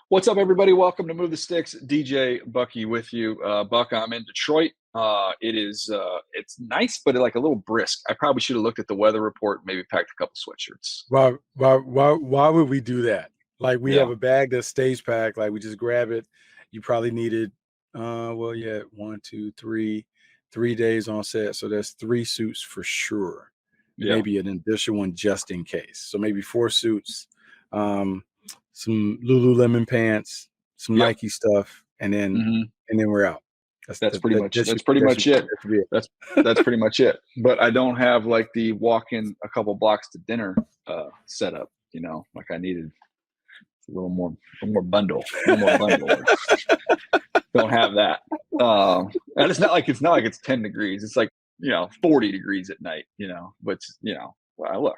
What's up, everybody? Welcome to Move the Sticks. DJ Bucky with you. Buck, I'm in Detroit. It's nice, but like a little brisk. I probably should have looked at the weather report, maybe packed a couple sweatshirts. Why would we do that? Like we Yeah, have a bag that's stage packed, like we just grab it. You probably needed, 1, 2, 3 days on set. So there's 3 suits for sure. yeah, Maybe an additional one just in case. So maybe 4 suits, um, some Lululemon pants, some yep. Nike stuff, and then hmm we're out. That's That's that, pretty that, much that should that's pretty that should, much it. that should be it. That's pretty much it. But I don't have like the walk in a couple blocks to dinner setup. Like I needed a little more bundle, a little more bundle. Don't have that. And it's not like it's 10 degrees. It's like 40 degrees at night. But well, look,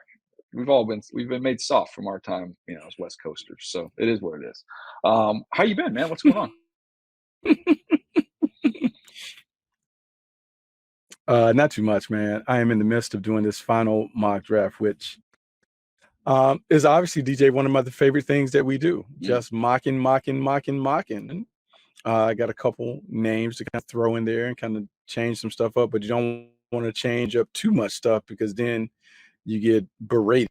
we've been made soft from our time, as West Coasters. So it is what it is. How you been, man? What's going on? Not too much, man. I am in the midst of doing this final mock draft, which is obviously, DJ, one of my favorite things that we do. Just mocking. I got a couple names to kind of throw in there and kind of change some stuff up, but you don't want to change up too much stuff because then you get berated.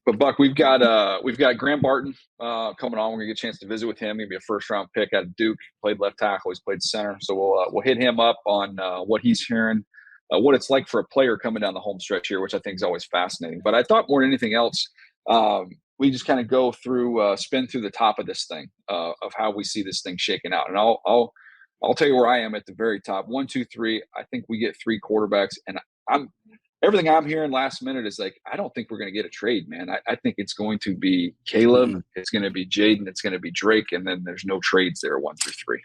But Buck, we've got Graham Barton coming on. We're gonna get a chance to visit with him. He'll be a first round pick out of Duke. Played left tackle. He's played center. So we'll hit him up on what he's hearing, what it's like for a player coming down the home stretch here, which I think is always fascinating. But I thought more than anything else, we just kind of go through, spin through the top of this thing of how we see this thing shaking out. And I'll tell you where I am at the very top. 1, 2, 3. I think we get 3 quarterbacks, and everything I'm hearing last minute is like, I don't think we're going to get a trade, man. I think it's going to be Caleb. Mm-hmm. It's going to be Jaden. It's going to be Drake. And then there's no trades there, 1 through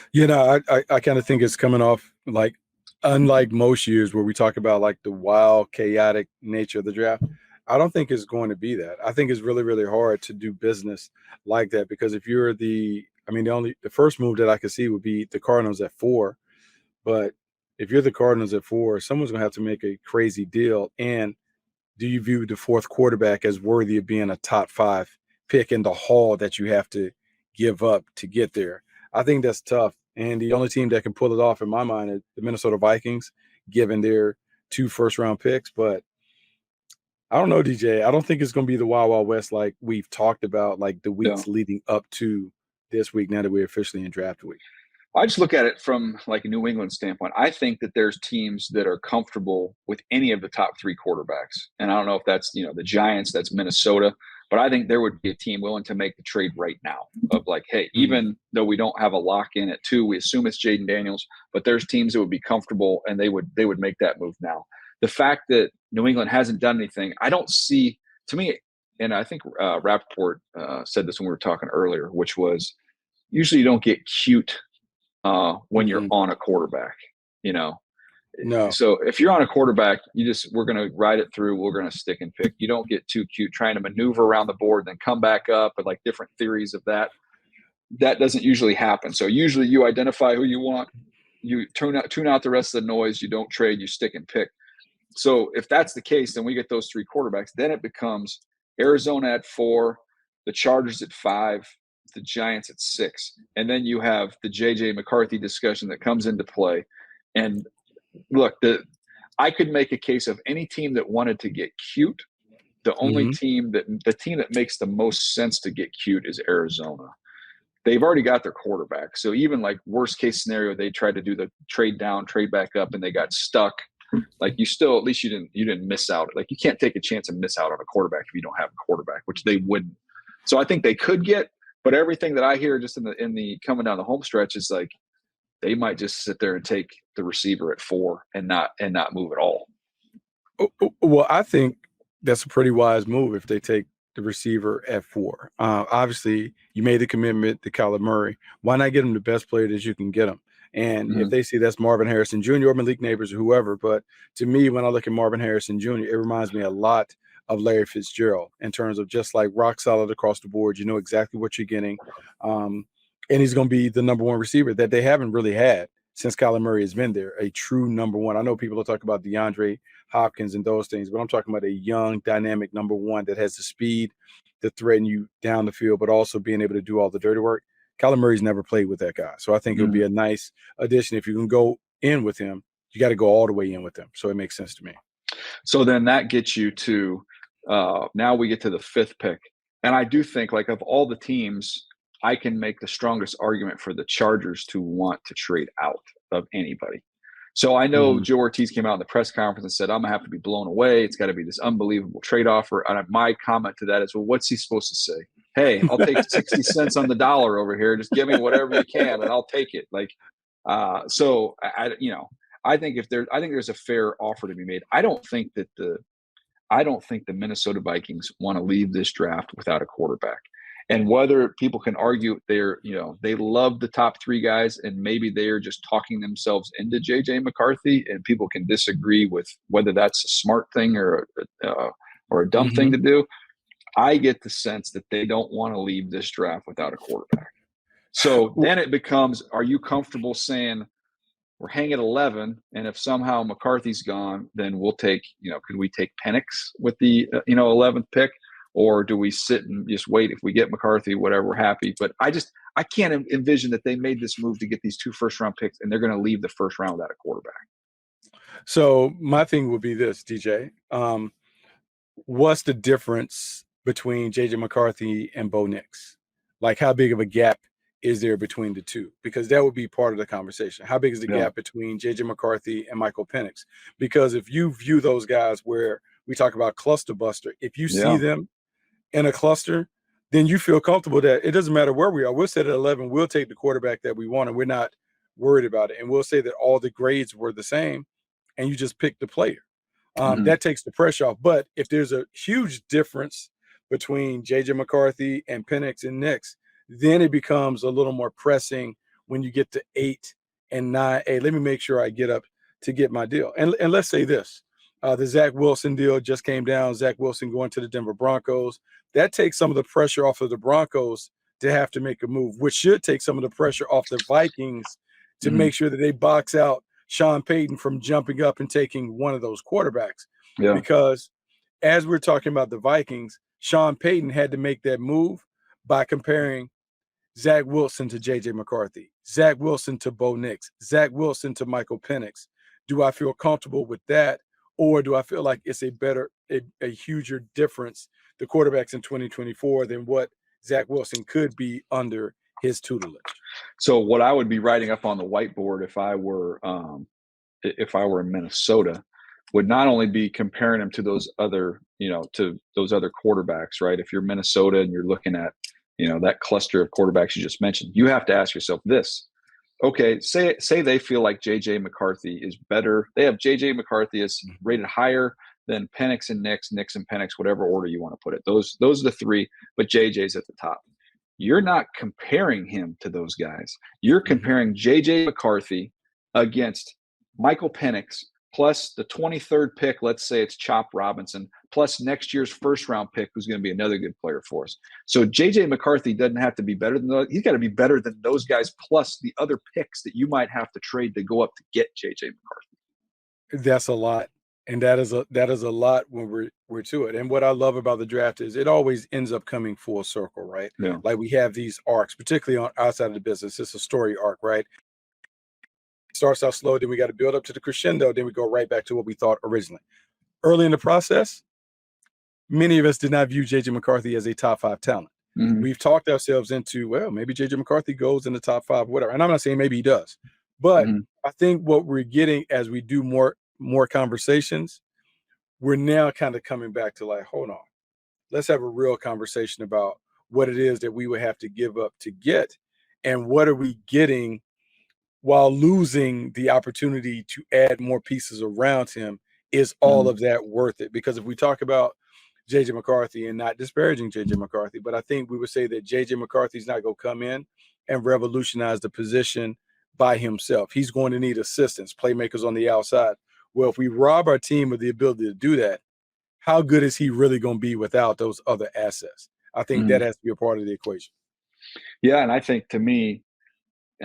3. I kind of think it's coming off like, unlike most years where we talk about like the wild, chaotic nature of the draft. I don't think it's going to be that. I think it's really, really hard to do business like that because if you're the first move that I could see would be the Cardinals at 4, but if you're the Cardinals at 4, someone's going to have to make a crazy deal. And do you view the 4th quarterback as worthy of being a top 5 pick in the haul that you have to give up to get there? I think that's tough. And the only team that can pull it off in my mind is the Minnesota Vikings, given their 2 first-round picks. But I don't know, DJ. I don't think it's going to be the Wild Wild West like we've talked about, like the weeks leading up to this week, now that we're officially in draft week. I just look at it from like a New England standpoint. I think that there's teams that are comfortable with any of the top 3 quarterbacks. And I don't know if that's, the Giants, that's Minnesota, but I think there would be a team willing to make the trade right now of like, hey, even though we don't have a lock in at 2, we assume it's Jaden Daniels, but there's teams that would be comfortable and they would make that move now. The fact that New England hasn't done anything, I don't see, to me, and I think Rappaport said this when we were talking earlier, which was usually you don't get cute when you're on a quarterback, No. So if you're on a quarterback, we're going to ride it through. We're going to stick and pick. You don't get too cute trying to maneuver around the board, then come back up and like different theories of that. That doesn't usually happen. So usually you identify who you want. You tune out the rest of the noise. You don't trade, you stick and pick. So if that's the case, then we get those 3 quarterbacks. Then it becomes Arizona at 4, the Chargers at 5, the Giants at 6. And then you have the JJ McCarthy discussion that comes into play. And look, I could make a case of any team that wanted to get cute. The only team that makes the most sense to get cute is Arizona. They've already got their quarterback. So even like worst case scenario, they tried to do the trade down, trade back up, and they got stuck. Like you still, at least you didn't miss out. Like you can't take a chance and miss out on a quarterback if you don't have a quarterback, which they wouldn't. So I think they could get, but everything that I hear just in the coming down the home stretch is like they might just sit there and take the receiver at 4 and not move at all. Well, I think that's a pretty wise move if they take the receiver at 4. Obviously, you made the commitment to Kyler Murray. Why not get him the best player that you can get him? And if they see that's Marvin Harrison Jr. or Malik Neighbors or whoever, but to me, when I look at Marvin Harrison Jr., it reminds me a lot of Larry Fitzgerald in terms of just like rock solid across the board. You know exactly what you're getting. And he's going to be the number 1 receiver that they haven't really had since Kyler Murray has been there, a true number 1. I know people will talk about DeAndre Hopkins and those things, but I'm talking about a young, dynamic number 1 that has the speed, to threaten you down the field, but also being able to do all the dirty work. Kyler Murray's never played with that guy. So I think it would be a nice addition. If you can go in with him, you got to go all the way in with him. So it makes sense to me. So then that gets you to now we get to the 5th pick. And I do think, like, of all the teams, I can make the strongest argument for the Chargers to want to trade out of anybody. So I know Joe Ortiz came out in the press conference and said, I'm going to have to be blown away. It's got to be this unbelievable trade offer. And my comment to that is, well, what's he supposed to say? Hey, I'll take 60 cents on the dollar over here. Just give me whatever you can and I'll take it. Like, so I think there's a fair offer to be made. I don't think the Minnesota Vikings want to leave this draft without a quarterback. And whether people can argue they love the top 3 guys and maybe they're just talking themselves into JJ McCarthy, and people can disagree with whether that's a smart thing or a dumb thing to do. I get the sense that they don't want to leave this draft without a quarterback. So then it becomes, are you comfortable saying we're hanging at 11, and if somehow McCarthy's gone, then we'll take, could we take Penix with the 11th pick? Or do we sit and just wait? If we get McCarthy, whatever, we're happy. But I can't envision that they made this move to get these 2 first-round picks, and they're going to leave the first round without a quarterback. So my thing would be this, DJ. What's the difference between J.J. McCarthy and Bo Nix? Like, how big of a gap is there between the two? Because that would be part of the conversation. How big is the gap between J.J. McCarthy and Michael Penix? Because if you view those guys where we talk about cluster buster, if you see them in a cluster, then you feel comfortable that it doesn't matter where we are. We'll sit at 11. We'll take the quarterback that we want, and we're not worried about it. And we'll say that all the grades were the same, and you just pick the player. That takes the pressure off. But if there's a huge difference between J.J. McCarthy and Penix and Nix, then it becomes a little more pressing when you get to 8 and 9. Hey, let me make sure I get up to get my deal. And let's say this. The Zach Wilson deal just came down. Zach Wilson going to the Denver Broncos. That takes some of the pressure off of the Broncos to have to make a move, which should take some of the pressure off the Vikings to make sure that they box out Sean Payton from jumping up and taking one of those quarterbacks. Yeah. Because as we're talking about the Vikings, Sean Payton had to make that move by comparing Zach Wilson to J.J. McCarthy, Zach Wilson to Bo Nix, Zach Wilson to Michael Penix. Do I feel comfortable with that? Or do I feel like it's a huger difference, the quarterbacks in 2024, than what Zach Wilson could be under his tutelage? So what I would be writing up on the whiteboard if I were in Minnesota would not only be comparing them to those other quarterbacks, right? If you're Minnesota and you're looking at, that cluster of quarterbacks you just mentioned, you have to ask yourself this. Okay, say they feel like J.J. McCarthy is better. They have J.J. McCarthy is rated higher than Penix and Nix and Penix, whatever order you want to put it. Those are the 3, but J.J.'s at the top. You're not comparing him to those guys. You're comparing J.J. McCarthy against Michael Penix plus the 23rd pick, let's say it's Chop Robinson, plus next year's first-round pick, who's going to be another good player for us. So J.J. McCarthy doesn't have to be better than those. He's got to be better than those guys, plus the other picks that you might have to trade to go up to get J.J. McCarthy. That's a lot. And that is a lot when we're to it. And what I love about the draft is it always ends up coming full circle, right? Yeah. Like we have these arcs, particularly on outside of the business. It's a story arc, right? Starts out slow, then we got to build up to the crescendo, then we go right back to what we thought originally. Early in the process, many of us did not view J.J. McCarthy as a top 5 talent. We've talked ourselves into, well, maybe J.J. McCarthy goes in the top 5, whatever. And I'm not saying maybe he does. But I think what we're getting as we do more conversations, we're now kind of coming back to like, hold on, let's have a real conversation about what it is that we would have to give up to get, and what are we getting while losing the opportunity to add more pieces around him. Is all of that worth it? Because if we talk about J.J. McCarthy, and not disparaging J.J. McCarthy, but I think we would say that J.J. McCarthy's not going to come in and revolutionize the position by himself. He's going to need assistance, playmakers on the outside. Well, if we rob our team of the ability to do that, how good is he really going to be without those other assets? I think that has to be a part of the equation. Yeah, and I think, to me,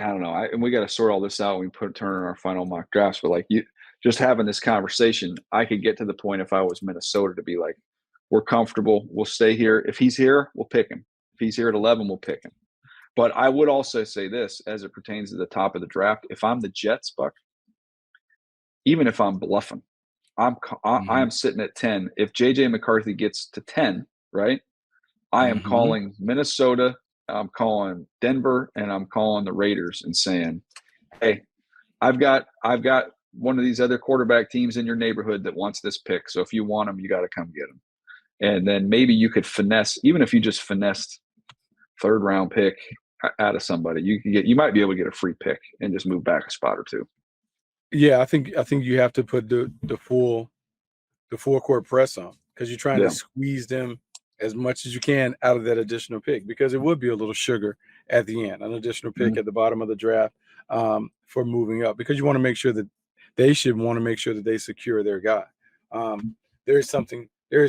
I don't know, and we got to sort all this out when we turn in our final mock drafts, but like just having this conversation, I could get to the point if I was Minnesota to be like, We're comfortable. We'll stay here. If he's here, we'll pick him. If he's here at 11, we'll pick him. But I would also say this as it pertains to the top of the draft. If I'm the Jets, Buck, even if I'm bluffing, I am sitting at 10. If J.J. McCarthy gets to 10, right, I am calling Minnesota, I'm calling Denver, and I'm calling the Raiders and saying, hey, I've got one of these other quarterback teams in your neighborhood that wants this pick. So if you want them, you got to come get them. And then maybe you could finesse, even if you just finessed third round pick out of somebody, you might be able to get a free pick and just move back a spot or two. Yeah, I think you have to put the full court press on, because you're trying to squeeze them as much as you can out of that additional pick, because it would be a little sugar at the end, an additional pick at the bottom of the draft for moving up, because you want to make sure that they secure their guy. There is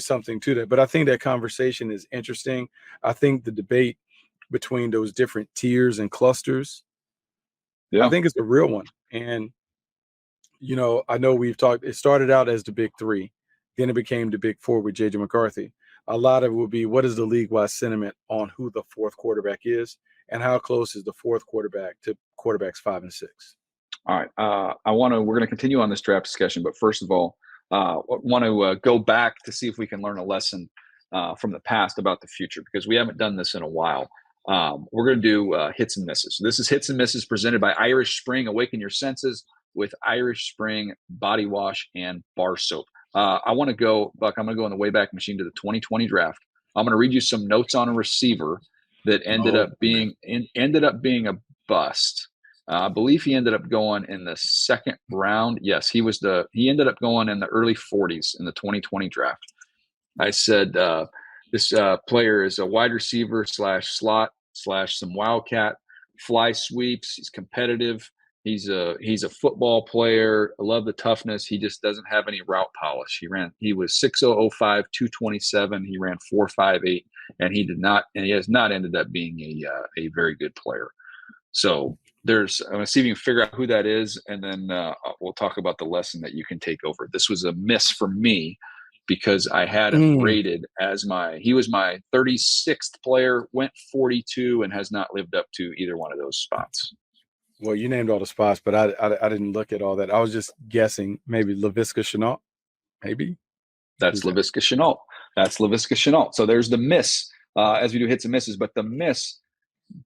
something to that, but I think that conversation is interesting. I think the debate between those different tiers and clusters, I think it's a real one. And I know we've talked, it started out as the big three, then it became the big four with J.J. McCarthy. A lot of it will be, what is the league-wide sentiment on who the fourth quarterback is, and how close is the fourth quarterback to quarterbacks 5 and 6? All right. We're going to continue on this draft discussion, but first of all, I want to go back to see if we can learn a lesson from the past about the future, because we haven't done this in a while. We're going to do hits and misses. So this is Hits and Misses presented by Irish Spring. Awaken your senses with Irish Spring body wash and bar soap. I want to go, Buck, I'm going to go in the Wayback Machine to the 2020 draft. I'm going to read you some notes on a receiver that ended up being a bust. I believe he ended up going in the second round. Yes, he ended up going in the early 40s in the 2020 draft. I said this player is a wide receiver / slot / some wildcat, fly sweeps. He's competitive. He's a football player. I love the toughness. He just doesn't have any route polish. He was 6'0", 05, 227. He ran 4.58, and he has not ended up being a very good player. So I'm going to see if you can figure out who that is, and then we'll talk about the lesson that you can take over. This was a miss for me because I had him rated as he was my 36th player, went 42, and has not lived up to either one of those spots. Well, you named all the spots, but I didn't look at all that. I was just guessing, maybe Laviska Shenault, maybe? That's Laviska Shenault. So there's the miss as we do hits and misses, but the miss,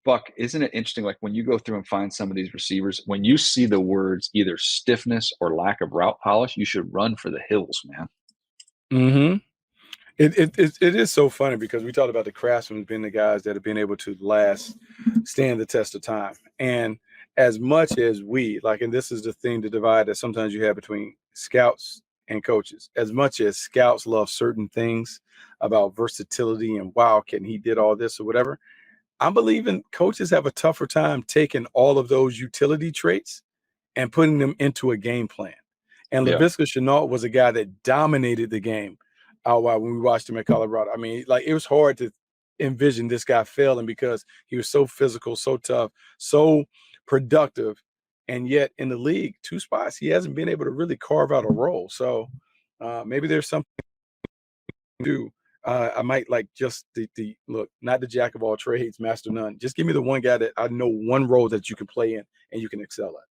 Buck, isn't it interesting? Like when you go through and find some of these receivers, when you see the words either stiffness or lack of route polish, you should run for the hills, man. Mm-hmm. It is so funny because we talked about the craftsmen being the guys that have been able to stand the test of time. And as much as and this is the thing, the divide that sometimes you have between scouts and coaches, as much as scouts love certain things about versatility and he did all this or whatever, I'm believing coaches have a tougher time taking all of those utility traits and putting them into a game plan. And Laviska Shenault was a guy that dominated the game out wide when we watched him at Colorado. I mean, it was hard to envision this guy failing because he was so physical, so tough, so productive. And yet in the league, 2 spots, he hasn't been able to really carve out a role. So maybe there's something to do. I might just the look, not the jack of all trades, master none. Just give me the one guy that I know one role that you can play in and you can excel at.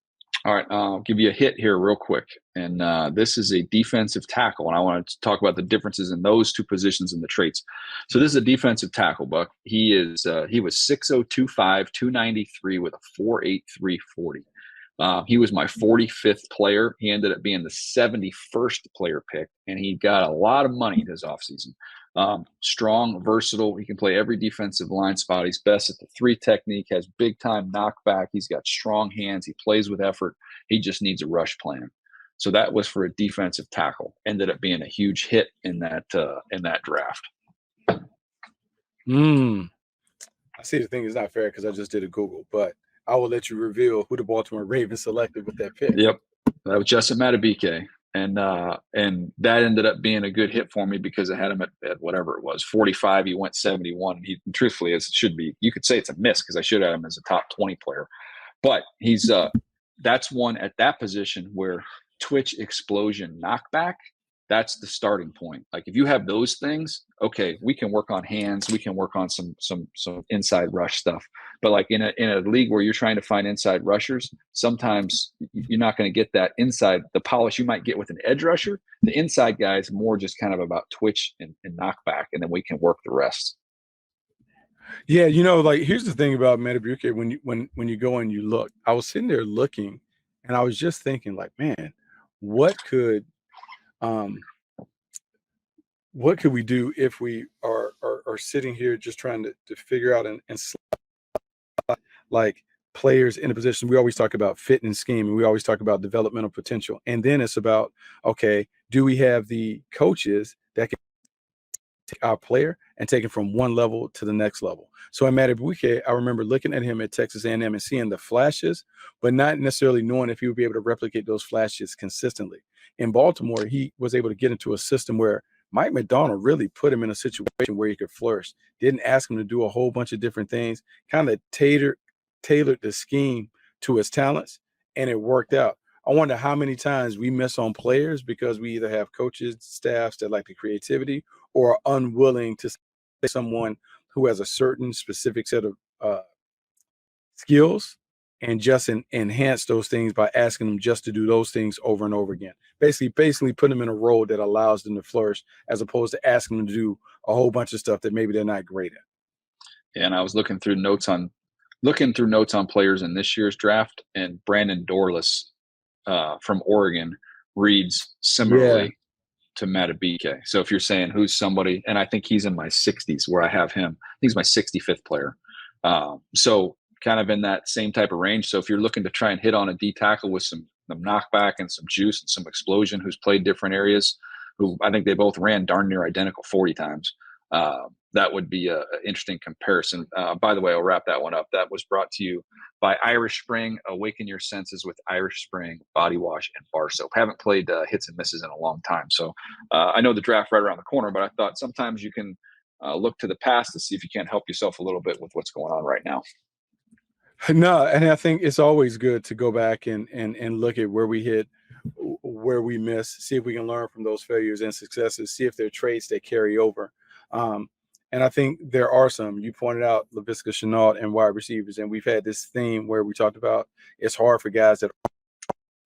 All right, I'll give you a hit here real quick. And this is a defensive tackle, and I want to talk about the differences in those two positions and the traits. So this is a defensive tackle, Buck. He was 6'0", 2'5", 293 with a 4.83 40. He was my 45th player. He ended up being the 71st player pick, and he got a lot of money this offseason. Strong, versatile. He can play every defensive line spot. He's best at the 3 technique, has big time knockback. He's got strong hands. He plays with effort. He just needs a rush plan. So that was for a defensive tackle. Ended up being a huge hit in that draft. I see the thing is not fair because I just did a Google, but I will let you reveal who the Baltimore Ravens selected with that pick. Yep. That was Justin Madubuike. And that ended up being a good hit for me because I had him at whatever it was, 45. He went 71. He, truthfully, as it should be, you could say it's a miss because I should have him as a top 20 player. But he's that's one at that position where twitch explosion knockback that's the starting point. Like if you have those things, okay, we can work on hands, we can work on some inside rush stuff. But like in a league where you're trying to find inside rushers, sometimes you're not going to get that inside, the polish you might get with an edge rusher. The inside guy is more just kind of about twitch and knockback, and then we can work the rest. Yeah, like here's the thing about Metabuke. When you go and you look, I was sitting there looking, and I was just thinking, like, man, what could we do if we are sitting here just trying to figure out and like players in a position. We always talk about fit and scheme, and we always talk about developmental potential, and then it's about, okay, do we have the coaches that can take our player and take him from one level to the next level? So in Matabuike, I remember looking at him at Texas A&M and seeing the flashes, but not necessarily knowing if he would be able to replicate those flashes consistently. In Baltimore, he was able to get into a system where Mike McDonald really put him in a situation where he could flourish. Didn't ask him to do a whole bunch of different things, kind of tailored the scheme to his talents, and it worked out. I wonder how many times we miss on players because we either have coaches, staffs that like the creativity, or are unwilling to say someone who has a certain specific set of skills and just enhance those things by asking them just to do those things over and over again. Basically put them in a role that allows them to flourish, as opposed to asking them to do a whole bunch of stuff that maybe they're not great at. Yeah, and I was looking through notes on players in this year's draft, and Brandon Dorless from Oregon reads similarly to Matabike. So if you're saying who's somebody, and I think he's in my 60s where I have him, I think he's my 65th player. So kind of in that same type of range. So if you're looking to try and hit on a D tackle with some knockback and some juice and some explosion, who's played different areas, who I think they both ran darn near identical 40 times. That would be an interesting comparison. By the way, I'll wrap that one up. That was brought to you by Irish Spring. Awaken your senses with Irish Spring body wash and bar soap. Haven't played hits and misses in a long time. So I know the draft right around the corner, but I thought sometimes you can look to the past to see if you can't help yourself a little bit with what's going on right now. No, and I think it's always good to go back and look at where we hit, where we miss, see if we can learn from those failures and successes, see if there are traits that carry over. And I think there are some. You pointed out Laviska Shenault and wide receivers, and we've had this theme where we talked about it's hard for guys that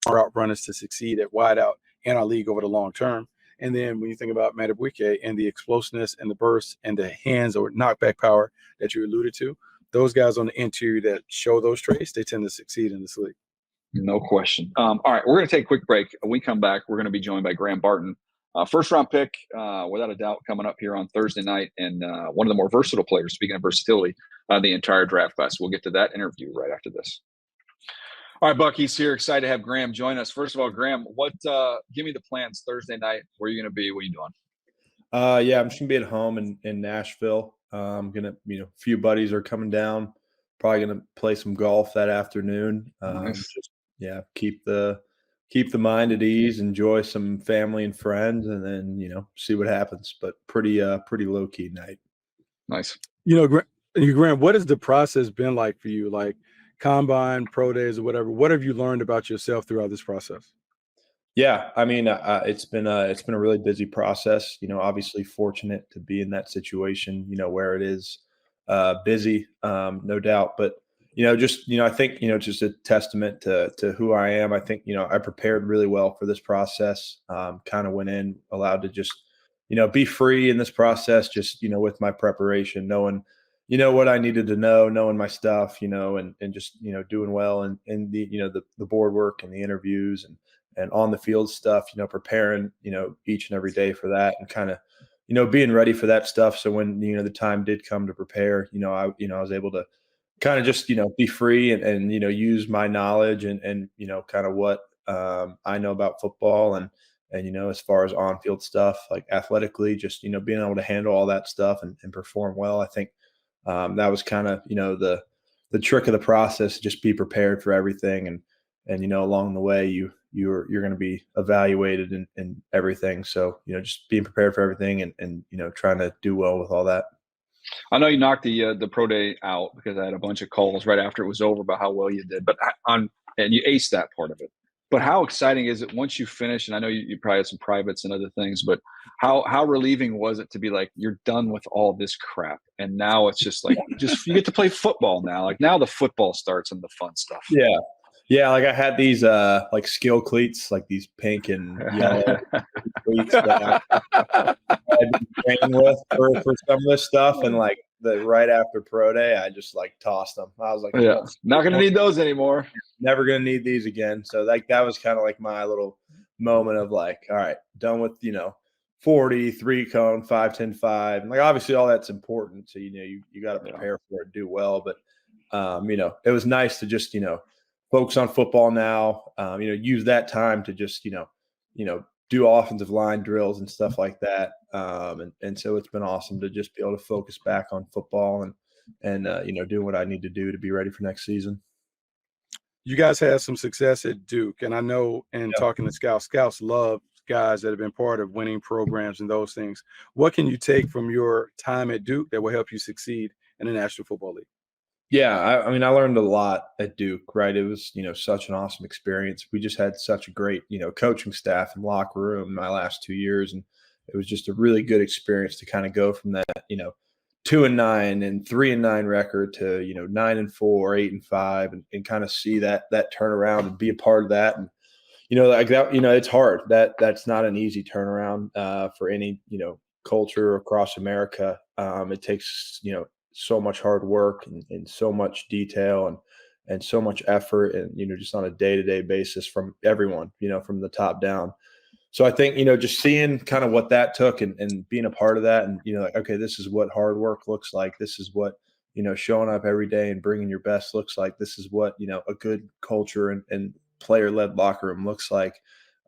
are route runners to succeed at wide out in our league over the long term. And then when you think about Matabwike and the explosiveness and the burst and the hands or knockback power that you alluded to, those guys on the interior that show those traits, they tend to succeed in this league. No question. All right, we're going to take a quick break. When we come back, we're going to be joined by Graham Barton, first round pick, without a doubt, coming up here on Thursday night, and one of the more versatile players, speaking of versatility, the entire draft class. We'll get to that interview right after this. All right, Bucky's here. Excited to have Graham join us. First of all, Graham, give me the plans Thursday night. Where are you going to be? What are you doing? Yeah, I'm just gonna be at home in Nashville. I'm gonna, a few buddies are coming down. Probably gonna play some golf that afternoon. Nice. Keep the mind at ease, enjoy some family and friends, and then see what happens. But pretty low key night. Nice. Graham, what has the process been like for you? Like combine, pro days, or whatever. What have you learned about yourself throughout this process? Yeah, I mean, it's been a really busy process. Obviously fortunate to be in that situation. Where it is busy, no doubt. But I think just a testament to who I am. I think I prepared really well for this process. Kind of went in allowed to just be free in this process. Just with my preparation, knowing what I needed to know, knowing my stuff, and just doing well and the board work and the interviews and on the field stuff, preparing, each and every day for that and kind of, being ready for that stuff. So when, the time did come to prepare, I was able to kind of just, be free and use my knowledge and kind of what I know about football and, as far as on-field stuff, like athletically, just, being able to handle all that stuff and perform well. I think that was kind of, the trick of the process, just be prepared for everything. And along the way, you're going to be evaluated in everything. So, just being prepared for everything and trying to do well with all that. I know you knocked the pro day out because I had a bunch of calls right after it was over about how well you did, but and you aced that part of it. But how exciting is it once you finish? And I know you probably have some privates and other things, but how relieving was it to be like, you're done with all this crap, and now it's just like, you get to play football now. Like, now the football starts and the fun stuff. Yeah. Yeah, like I had these like skill cleats, like these pink and yellow cleats that I had been training with for some of this stuff, and like right after pro day, I just like tossed them. I was like, Yeah, not gonna need those anymore. Never gonna need these again. So like that was kind of like my little moment of like, all right, done with 40, 3-cone, 5, 10, 5. And like obviously all that's important. So you got to prepare for it, do well. But it was nice to just focus on football now. Use that time to just do offensive line drills and stuff like that. And so it's been awesome to just be able to focus back on football and doing what I need to do to be ready for next season. You guys had some success at Duke, and I know in talking to scouts love guys that have been part of winning programs and those things. What can you take from your time at Duke that will help you succeed in the National Football League? Yeah, I mean, I learned a lot at Duke, right? It was, such an awesome experience. We just had such a great, coaching staff and locker room my last 2 years. And it was just a really good experience to kind of go from that, 2-9 and 3-9 record to 9-4, 8-5, and kind of see that turnaround and be a part of that. And like that, it's hard. That's not an easy turnaround for any culture across America. It takes so much hard work and so much detail and so much effort, and just on a day-to-day basis from everyone, from the top down. So I think, just seeing kind of what that took and being a part of that, and, like, okay, this is what hard work looks like. This is what, showing up every day and bringing your best looks like. This is what, a good culture and player-led locker room looks like.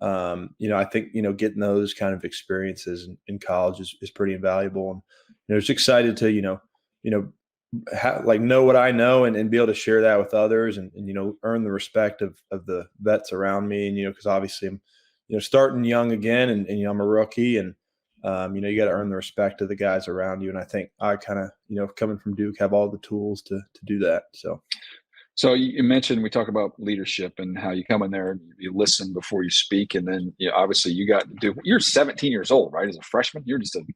I think, getting those kind of experiences in college is pretty invaluable. And, just excited to, know what I know and be able to share that with others and earn the respect of the vets around me. And, because obviously I'm, starting young again and I'm a rookie, and, you got to earn the respect of the guys around you. And I think I kind of, coming from Duke, have all the tools to do that. So you mentioned, we talk about leadership and how you come in there and you listen before you speak. And then obviously you're 17 years old, right? As a freshman, you're just a baby.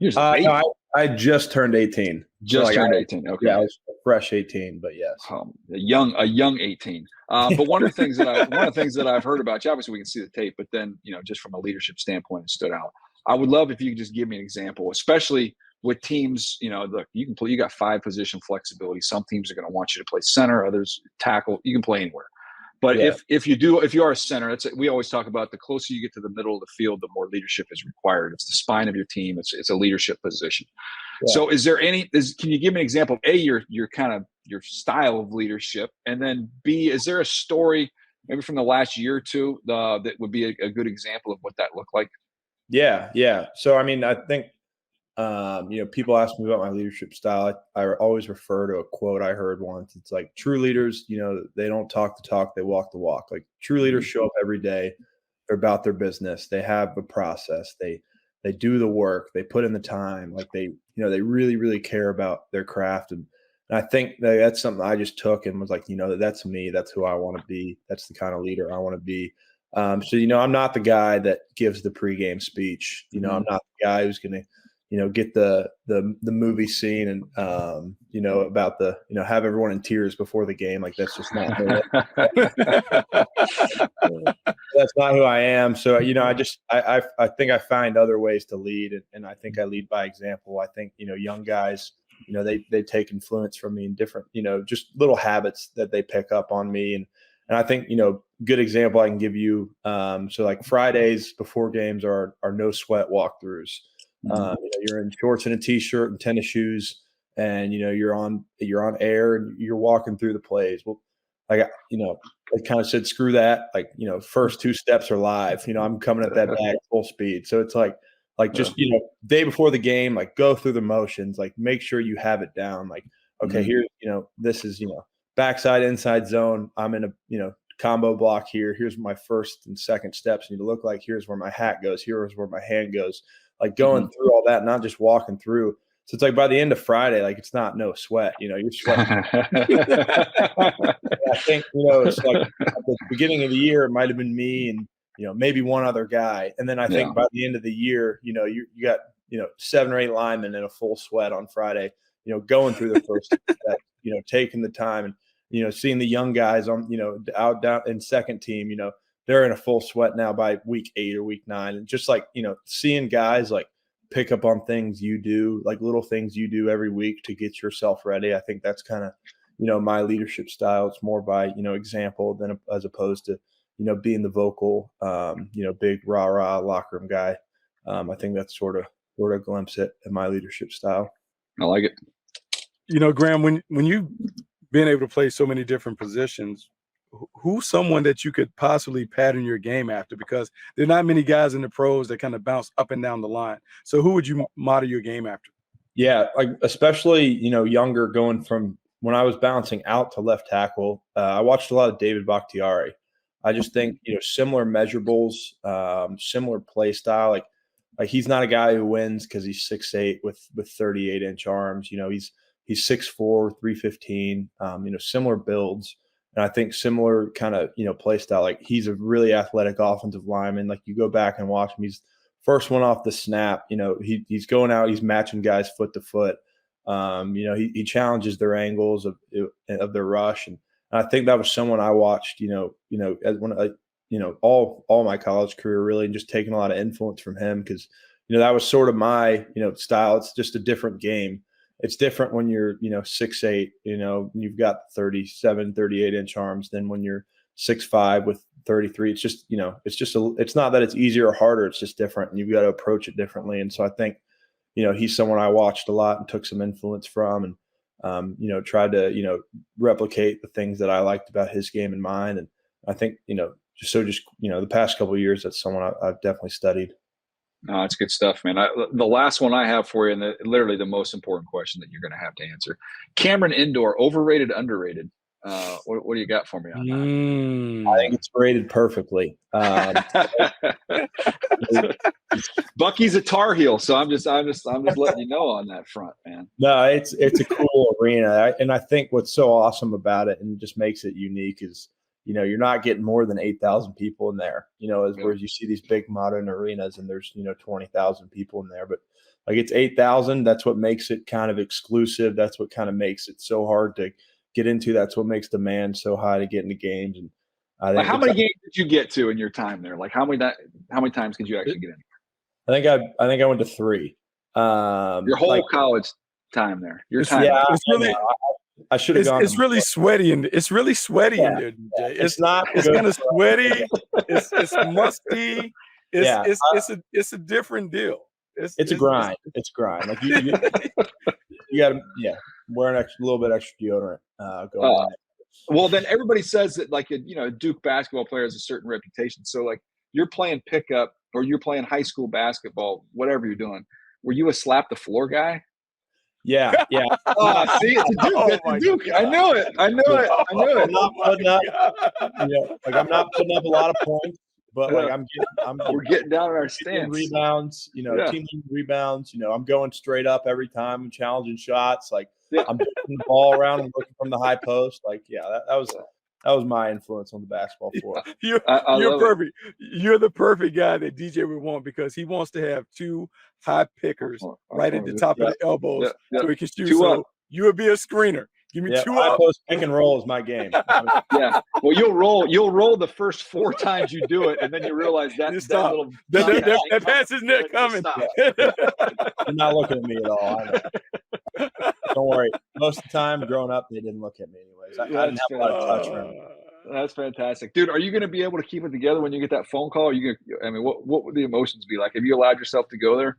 No, I just turned 18. Turned 18. Okay. Yeah, I was fresh 18, but yes. A young 18. But one of the things that I've heard about you, obviously we can see the tape, but then, just from a leadership standpoint, it stood out. I would love if you could just give me an example, especially with teams, look, you got 5 position flexibility. Some teams are going to want you to play center, others tackle. You can play anywhere. But if you are a center, we always talk about, the closer you get to the middle of the field, the more leadership is required. It's the spine of your team. It's a leadership position. Yeah. So can you give me an example of A, your kind of your style of leadership, and then B, is there a story maybe from the last year or two that would be a good example of what that looked like? Yeah. So, I mean, I think, people ask me about my leadership style. I always refer to a quote I heard once. It's like, true leaders, they don't talk the talk, they walk the walk. Like, true leaders show up every day. They're about their business. They have a process. They do the work. They put in the time. Like they really, really care about their craft. And I think that's something I just took and was like, that's me. That's who I want to be. That's the kind of leader I want to be. So, I'm not the guy that gives the pregame speech. I'm not the guy who's going to, get the movie scene and, about the, have everyone in tears before the game. Like, that's just not me. That's not who I am. So, I think I find other ways to lead, and I think I lead by example. I think, young guys, they take influence from me in different, just little habits that they pick up on me. And I think, good example I can give you. So like Fridays before games are no sweat walkthroughs. You're in shorts and a t-shirt and tennis shoes, and you're on air and you're walking through the plays. Well, like, I kind of said, screw that. Like, first 2 steps are live. I'm coming at that bag full speed. So it's like just day before the game, like, go through the motions, like, make sure you have it down. Like, okay, here, this is backside inside zone. I'm in a combo block here. Here's my first and second steps need to look like. Here's where my hat goes. Here's where my hand goes. Like, going through all that, not just walking through. So it's like by the end of Friday, like it's not no sweat, you're sweating. I think, it's like at the beginning of the year, it might have been me and, maybe one other guy. And then I think by the end of the year, you got, 7 or 8 linemen in a full sweat on Friday, going through the first step, taking the time and, seeing the young guys on, out down in second team, they're in a full sweat now by week 8 or week 9. And just like, seeing guys like pick up on things you do, like little things you do every week to get yourself ready. I think that's kind of, my leadership style. It's more by, example than as opposed to, being the vocal, big rah locker room guy. I think that's sort of a glimpse at my leadership style. I like it. Graham, when you've been able to play so many different positions, who's someone that you could possibly pattern your game after? Because there are not many guys in the pros that kind of bounce up and down the line. So who would you model your game after? Yeah, like especially, younger, going from when I was bouncing out to left tackle, I watched a lot of David Bakhtiari. I just think, similar measurables, similar play style. Like he's not a guy who wins because he's 6'8" with 38-inch arms. He's 6'4", 315, similar builds. And I think similar kind of, play style. Like he's a really athletic offensive lineman. Like you go back and watch him, he's first one off the snap. He's going out, he's matching guys foot to foot. He challenges their angles of their rush. And I think that was someone I watched, all my college career really, and just taking a lot of influence from him because, that was sort of my, style. It's just a different game. It's different when you're, 6'8", you've got 37, 38-inch arms than when you're 6'5" with 33. It's just, it's not that it's easier or harder. It's just different, and you've got to approach it differently. And so I think, he's someone I watched a lot and took some influence from, and, tried to, replicate the things that I liked about his game and mine. And I think, the past couple of years, that's someone I've definitely studied. No, it's good stuff, man. The last one I have for you, and literally the most important question that you're going to have to answer: Cameron Indoor, overrated, underrated? What do you got for me on that? I think it's rated perfectly. Bucky's a Tar Heel, so I'm just letting you know on that front, man. No, it's a cool arena, and I think what's so awesome about it and just makes it unique is, you're not getting more than 8,000 people in there, whereas you see these big modern arenas and there's, 20,000 people in there, but like it's 8,000. That's what makes it kind of exclusive. That's what kind of makes it so hard to get into. That's what makes demand so high to get into games. And I think how many games did you get to in your time there? Like how many times could you actually get in? I think I went to 3. Your whole college time there. Your time. Yeah, it's really. I should have gone. It's really sweaty in there, DJ. It's not. It's kind of sweaty. It's musty. It's a different deal. It's a grind. It's a grind. Like you got to wear a little bit extra deodorant. Going well, then everybody says that like a Duke basketball player has a certain reputation. So like you're playing pickup or you're playing high school basketball, whatever you're doing. Were you a slap the floor guy? Yeah. See, it's a Duke. That's a Duke. I knew it. I'm not putting up. I'm not putting up a lot of points, but like we're getting down in our stance. Rebounds, team rebounds. I'm going straight up every time. I'm challenging shots. Like I'm putting the ball around and looking from the high post. Like that was my influence on the basketball floor. You're perfect. You're the perfect guy that DJ would want because he wants to have 2 high pickers right at the top of the elbows so he can shoot. So you would be a screener. Give me 2 high post pick and roll is my game. Yeah. Well, you'll roll the first 4 times you do it, and then you realize that pass is not coming. You're not looking at me at all. Don't worry. Most of the time, growing up, they didn't look at me anyways. I didn't have a lot of touch around. That's fantastic, dude. Are you going to be able to keep it together when you get that phone call? What would the emotions be like? Have you allowed yourself to go there?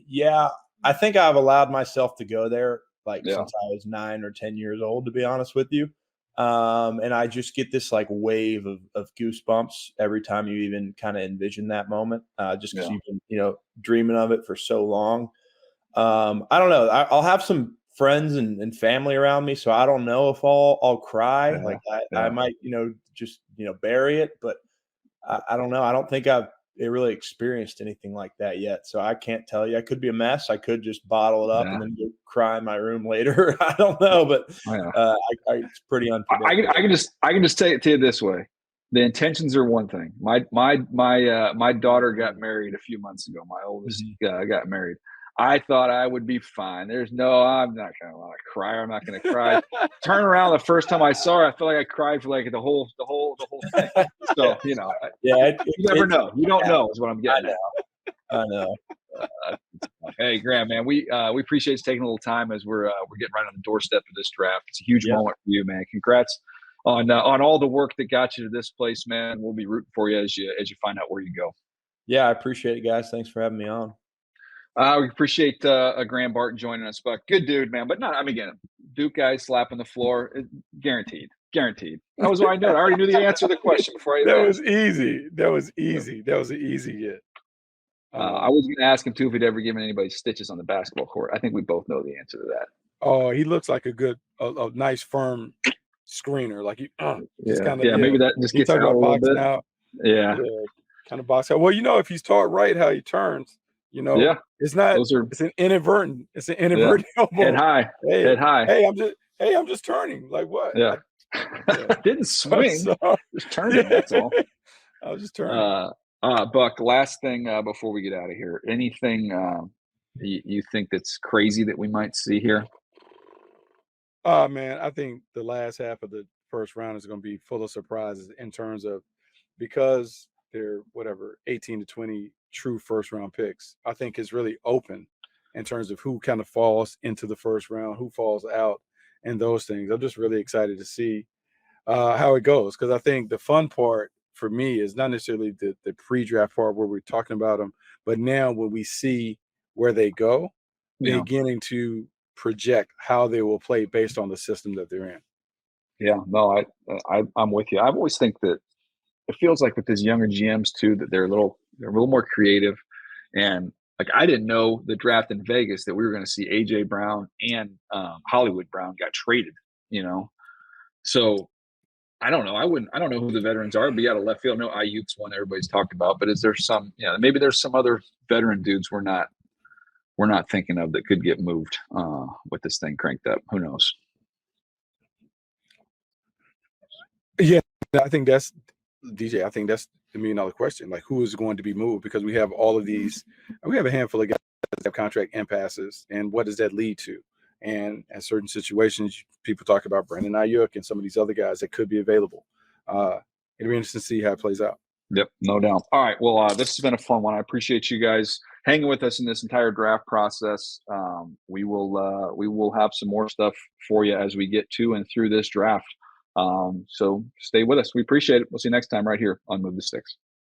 Yeah, I think I've allowed myself to go there since I was 9 or 10 years old, to be honest with you. And I just get this like wave of goosebumps every time you even kind of envision that moment, just because you've been, dreaming of it for so long. I don't know. I'll have some friends and family around me, so I don't know if I'll cry. I might, just, bury it, but I don't know. I don't think I've really experienced anything like that yet. So I can't tell you. I could be a mess. I could just bottle it up and then go cry in my room later. I don't know, but it's pretty unpredictable. I can just say it to you this way: the intentions are one thing. My daughter got married a few months ago. My oldest got married. I thought I would be fine. I'm not going to want to cry. I'm not going to cry. Turn around the first time I saw her, I feel like I cried for like the whole thing. So, you never know. You don't know is what I'm getting at. I know. Hey, Graham, man, we appreciate you taking a little time as we're getting right on the doorstep of this draft. It's a huge moment for you, man. Congrats on all the work that got you to this place, man. We'll be rooting for you as you find out where you go. Yeah, I appreciate it, guys. Thanks for having me on. We appreciate Graham Barton joining us, but good dude, man. But again, Duke guys slapping the floor, guaranteed. That was why I knew it. I already knew the answer to the question before I. That was easy. That was an easy hit. I was going to ask him too if he'd ever given anybody stitches on the basketball court. I think we both know the answer to that. Oh, he looks like a nice firm screener. Like maybe that just gets out a little bit. Out. Yeah, kind of box out. Well, if he's taught right how he turns, it's not. It's an inadvertent. Elbow. Head high. Head high. Hey, I'm just turning. Like what? Yeah. Didn't swing. Just turning. That's all. I was just turning. Buck, last thing before we get out of here. Anything you think that's crazy that we might see here? Man, I think the last half of the first round is going to be full of surprises in terms of because they're 18 to 20 true first round picks. I think it's really open in terms of who kind of falls into the first round, who falls out, and those things. I'm just really excited to see how it goes because I think the fun part for me is not necessarily the pre-draft part where we're talking about them, but now when we see where they go, beginning to project how they will play based on the system that they're in. Yeah, no, I'm with you. I always think that it feels like with these younger GMs too that they're a little more creative, and like I didn't know the draft in Vegas that we were going to see AJ Brown and Hollywood Brown got traded. So I don't know. I don't know who the veterans are, but out of left field, no Ayuk's one everybody's talked about. But is there some? Maybe there's some other veteran dudes we're not thinking of that could get moved with this thing cranked up. Who knows? Yeah, I think that's DJ. I think that's the $1 million question. Like, who is going to be moved? Because we have all of these. We have a handful of guys that have contract impasses, and what does that lead to? And in certain situations, people talk about Brandon Ayuk and some of these other guys that could be available. It'll be interesting to see how it plays out. Yep, no doubt. All right, well, this has been a fun one. I appreciate you guys hanging with us in this entire draft process. We will have some more stuff for you as we get to and through this draft. So stay with us. We appreciate it. We'll see you next time right here on Move the Sticks.